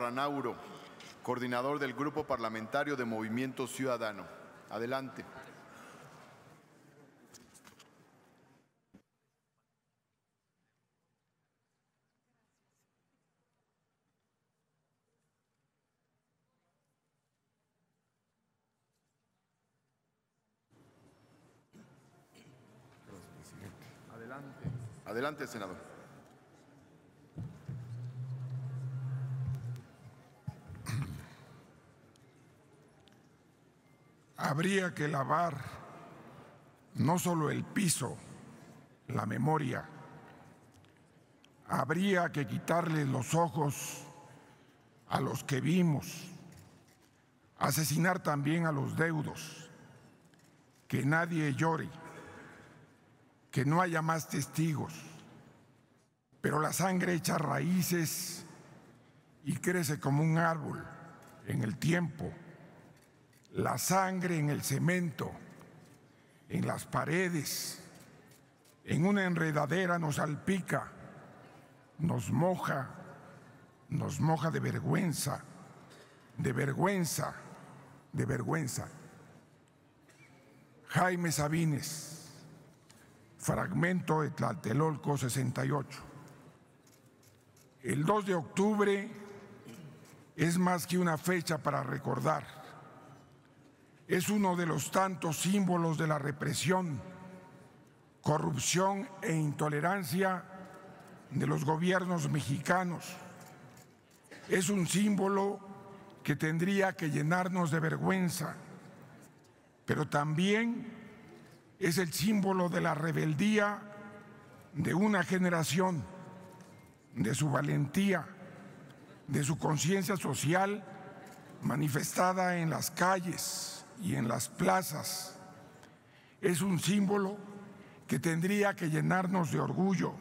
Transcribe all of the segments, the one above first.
Ranauro, coordinador del Grupo Parlamentario de Movimiento Ciudadano. Adelante. Adelante, senador. Habría que lavar no solo el piso, la memoria. Habría que quitarle los ojos a los que vimos, asesinar también a los deudos, que nadie llore, que no haya más testigos, pero la sangre echa raíces y crece como un árbol en el tiempo. La sangre en el cemento, en las paredes, en una enredadera nos salpica, nos moja de vergüenza, de vergüenza, de vergüenza. Jaime Sabines, fragmento de Tlatelolco 68. El 2 de octubre es más que una fecha para recordar. Es uno de los tantos símbolos de la represión, corrupción e intolerancia de los gobiernos mexicanos. Es un símbolo que tendría que llenarnos de vergüenza, pero también es el símbolo de la rebeldía de una generación, de su valentía, de su conciencia social manifestada en las calles y en las plazas. Es un símbolo que tendría que llenarnos de orgullo.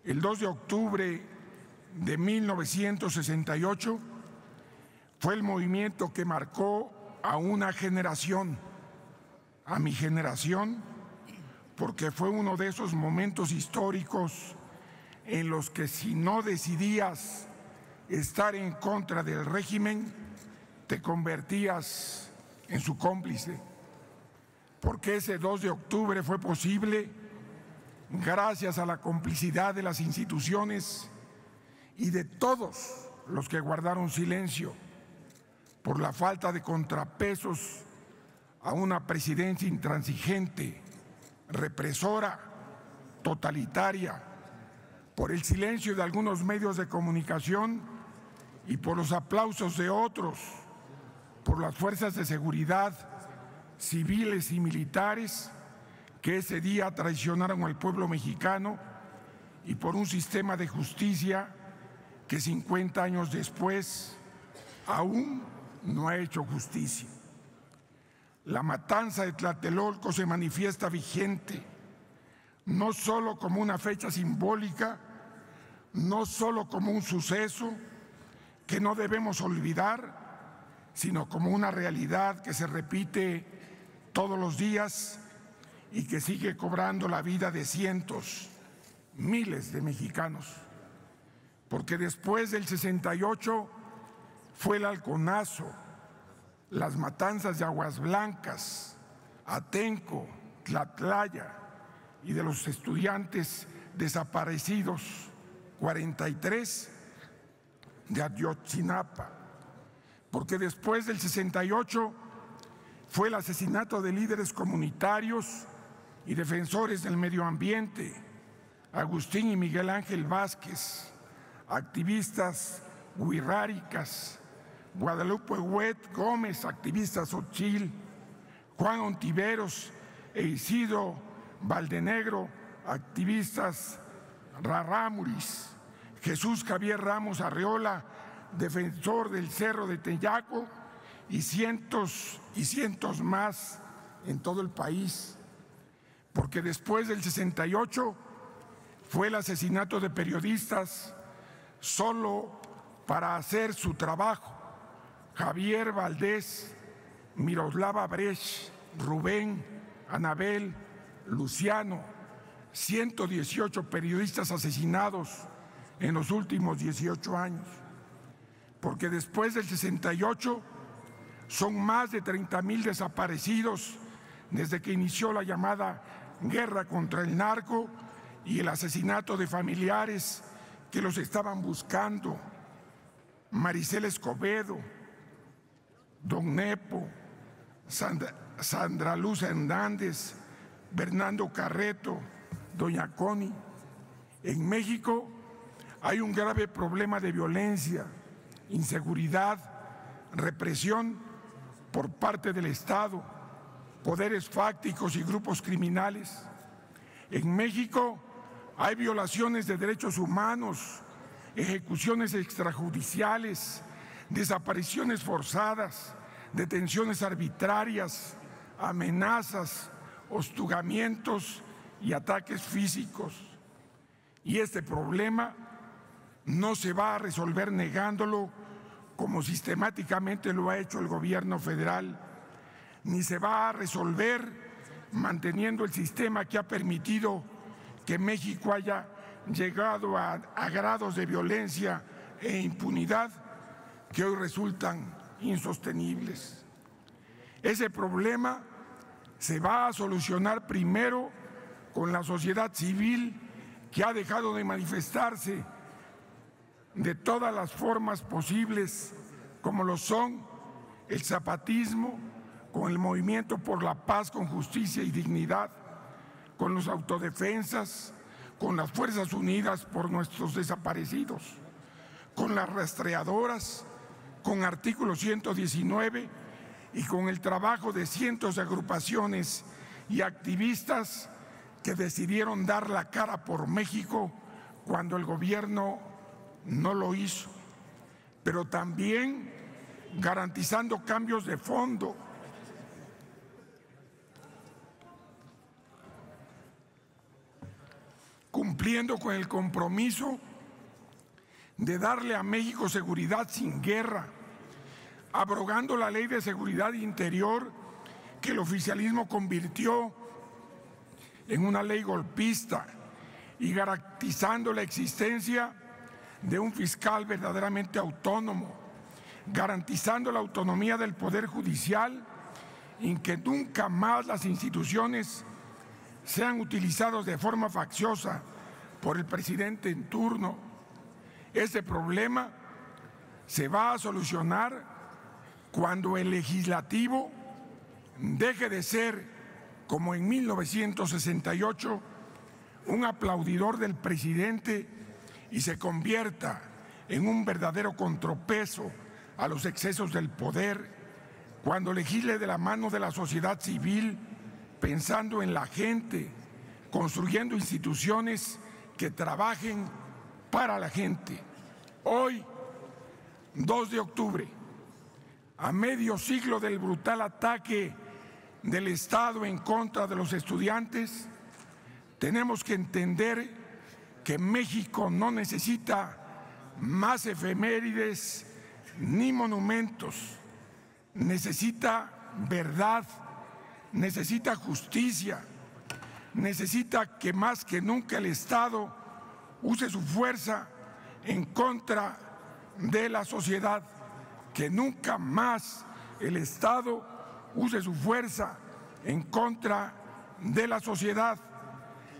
El 2 de octubre de 1968 fue el movimiento que marcó a una generación, a mi generación, porque fue uno de esos momentos históricos en los que si no decidías estar en contra del régimen, te convertías en su cómplice. Porque ese 2 de octubre fue posible gracias a la complicidad de las instituciones y de todos los que guardaron silencio por la falta de contrapesos a una presidencia intransigente, represora, totalitaria, por el silencio de algunos medios de comunicación y por los aplausos de otros, por las fuerzas de seguridad, civiles y militares que ese día traicionaron al pueblo mexicano y por un sistema de justicia que 50 años después aún no ha hecho justicia. La matanza de Tlatelolco se manifiesta vigente, no solo como una fecha simbólica, no solo como un suceso que no debemos olvidar, sino como una realidad que se repite todos los días y que sigue cobrando la vida de cientos, miles de mexicanos. Porque después del 68 fue el halconazo, las matanzas de Aguas Blancas, Atenco, Tlatlaya y de los estudiantes desaparecidos, 43 de Ayotzinapa. Porque después del 68 fue el asesinato de líderes comunitarios y defensores del medio ambiente, Agustín y Miguel Ángel Vázquez, activistas huirráricas, Guadalupe Huet Gómez, activista Xochil, Juan Ontiveros e Isidro Valdenegro, activistas rarámuris, Jesús Javier Ramos Arreola, defensor del Cerro de Teyaco, y cientos más en todo el país. Porque después del 68 fue el asesinato de periodistas solo para hacer su trabajo. Javier Valdés, Miroslava Brecht, Rubén, Anabel, Luciano, 118 periodistas asesinados en los últimos 18 años. porque después del 68 son más de 30,000 desaparecidos desde que inició la llamada guerra contra el narco y el asesinato de familiares que los estaban buscando. Maricel Escobedo, Don Nepo, Sandra Luz Hernández, Bernardo Carreto, Doña Connie. En México hay un grave problema de violencia, inseguridad, represión por parte del Estado, poderes fácticos y grupos criminales. En México hay violaciones de derechos humanos, ejecuciones extrajudiciales, desapariciones forzadas, detenciones arbitrarias, amenazas, hostigamientos y ataques físicos. Y este problema no se va a resolver negándolo como sistemáticamente lo ha hecho el gobierno federal, ni se va a resolver manteniendo el sistema que ha permitido que México haya llegado a grados de violencia e impunidad que hoy resultan insostenibles. Ese problema se va a solucionar primero con la sociedad civil, que ha dejado de manifestarse de todas las formas posibles, como lo son el zapatismo, con el movimiento por la paz, con justicia y dignidad, con los autodefensas, con las Fuerzas Unidas por nuestros desaparecidos, con las rastreadoras, con artículo 119 y con el trabajo de cientos de agrupaciones y activistas que decidieron dar la cara por México cuando el gobierno no lo hizo, pero también garantizando cambios de fondo, cumpliendo con el compromiso de darle a México seguridad sin guerra, abrogando la Ley de Seguridad Interior que el oficialismo convirtió en una ley golpista y garantizando la existencia de un fiscal verdaderamente autónomo, garantizando la autonomía del Poder Judicial y que nunca más las instituciones sean utilizadas de forma facciosa por el presidente en turno. Este problema se va a solucionar cuando el legislativo deje de ser, como en 1968, un aplaudidor del presidente y se convierta en un verdadero contrapeso a los excesos del poder, cuando legisle de la mano de la sociedad civil, pensando en la gente, construyendo instituciones que trabajen para la gente. Hoy, 2 de octubre, a medio siglo del brutal ataque del Estado en contra de los estudiantes, tenemos que entender que México no necesita más efemérides ni monumentos, necesita verdad, necesita justicia, necesita que más que nunca el Estado use su fuerza en contra de la sociedad, que nunca más el Estado use su fuerza en contra de la sociedad.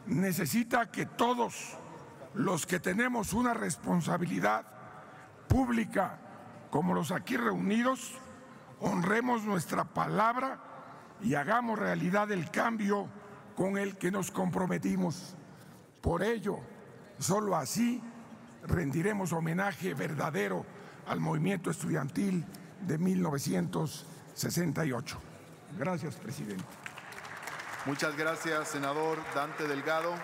Necesita que todos los que tenemos una responsabilidad pública, como los aquí reunidos, honremos nuestra palabra y hagamos realidad el cambio con el que nos comprometimos. Por ello, solo así rendiremos homenaje verdadero al movimiento estudiantil de 1968. Gracias, presidente. Muchas gracias, senador Dante Delgado.